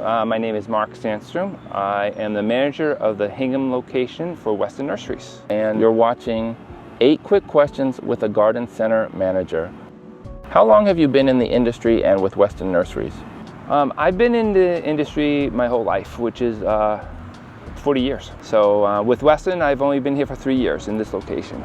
My name is Mark Sandstrum. I am the manager of the Hingham location for Weston Nurseries. And you're watching 8 Quick Questions with a Garden Center Manager. How long have you been in the industry and with Weston Nurseries? I've been in the industry my whole life, which is 40 years. So with Weston, I've only been here for 3 years in this location.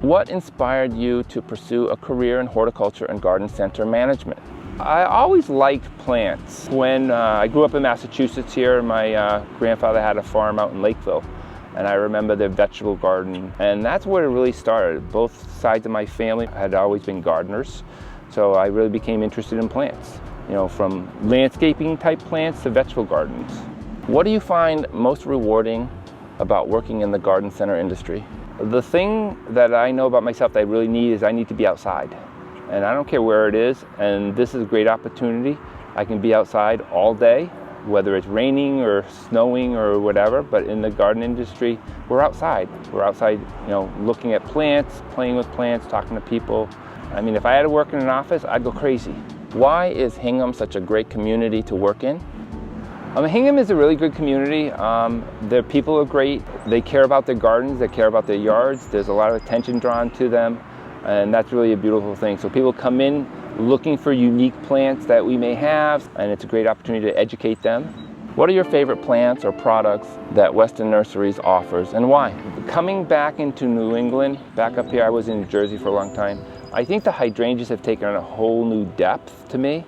What inspired you to pursue a career in horticulture and garden center management? I always liked plants. When I grew up in Massachusetts here, my grandfather had a farm out in Lakeville, and I remember their vegetable garden, and that's where it really started. Both sides of my family had always been gardeners, so I really became interested in plants, you know, from landscaping type plants to vegetable gardens. What do you find most rewarding about working in the garden center industry? The thing that I know about myself that I really need is I need to be outside. And I don't care where it is, and this is a great opportunity. I can be outside all day, whether it's raining or snowing or whatever, but in the garden industry, we're outside. We're outside, you know, looking at plants, playing with plants, talking to people. I mean, if I had to work in an office, I'd go crazy. Why is Hingham such a great community to work in? Hingham is a really good community. Their people are great. They care about their gardens, they care about their yards. There's a lot of attention drawn to them. And that's really a beautiful thing. So people come in looking for unique plants that we may have, and it's a great opportunity to educate them. What are your favorite plants or products that Weston Nurseries offers, and why? Coming back into New England, back up here, I was in New Jersey for a long time. I think the hydrangeas have taken on a whole new depth to me,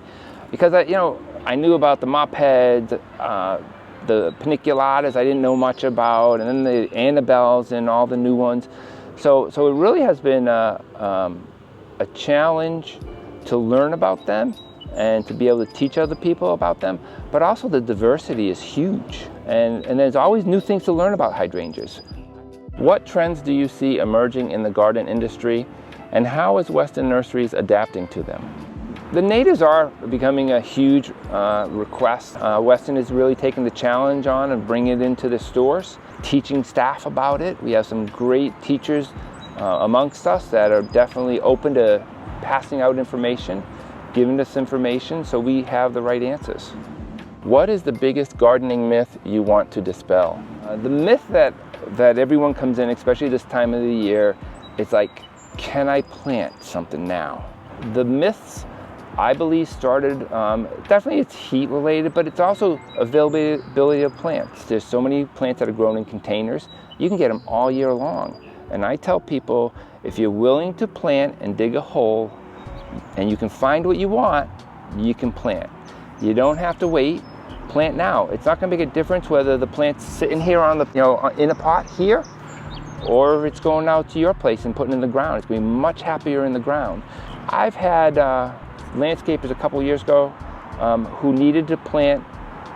because I knew about the mop heads, the paniculatas I didn't know much about, and then the Annabelles and all the new ones. So it really has been a challenge to learn about them and to be able to teach other people about them, but also the diversity is huge, and there's always new things to learn about hydrangeas. What trends do you see emerging in the garden industry, and how is Weston Nurseries adapting to them? The natives are becoming a huge request. Weston is really taking the challenge on and bringing it into the stores, teaching staff about it. We have some great teachers amongst us that are definitely open to passing out information, giving us information so we have the right answers. What is the biggest gardening myth you want to dispel? The myth that everyone comes in, especially this time of the year, is like, can I plant something now? The myths, I believe, started, definitely it's heat related, but it's also availability of plants. There's so many plants that are grown in containers. You can get them all year long. And I tell people, if you're willing to plant and dig a hole, and you can find what you want, you can plant. You don't have to wait. Plant now. It's not gonna make a difference whether the plant's sitting here on the, in a pot here, or if it's going out to your place and putting it in the ground. It's gonna be much happier in the ground. I've had landscapers a couple years ago who needed to plant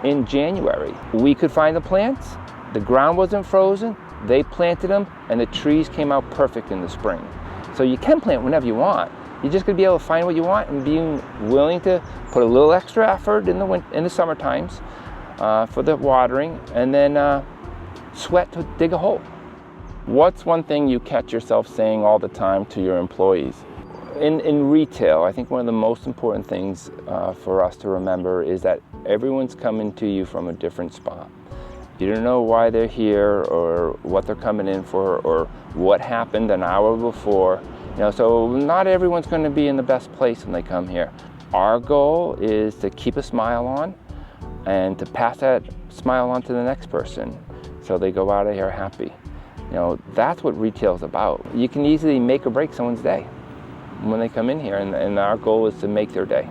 in January. We could find the plants, the ground wasn't frozen, they planted them, and the trees came out perfect in the spring. So you can plant whenever you want. You're just gonna be able to find what you want and being willing to put a little extra effort in the summer times for the watering, and then sweat to dig a hole. What's one thing you catch yourself saying all the time to your employees? In retail, I think one of the most important things for us to remember is that everyone's coming to you from a different spot. You don't know why they're here or what they're coming in for or what happened an hour before. So not everyone's going to be in the best place when they come here. Our goal is to keep a smile on and to pass that smile on to the next person so they go out of here happy. That's what retail is about. You can easily make or break someone's day when they come in here, and our goal is to make their day.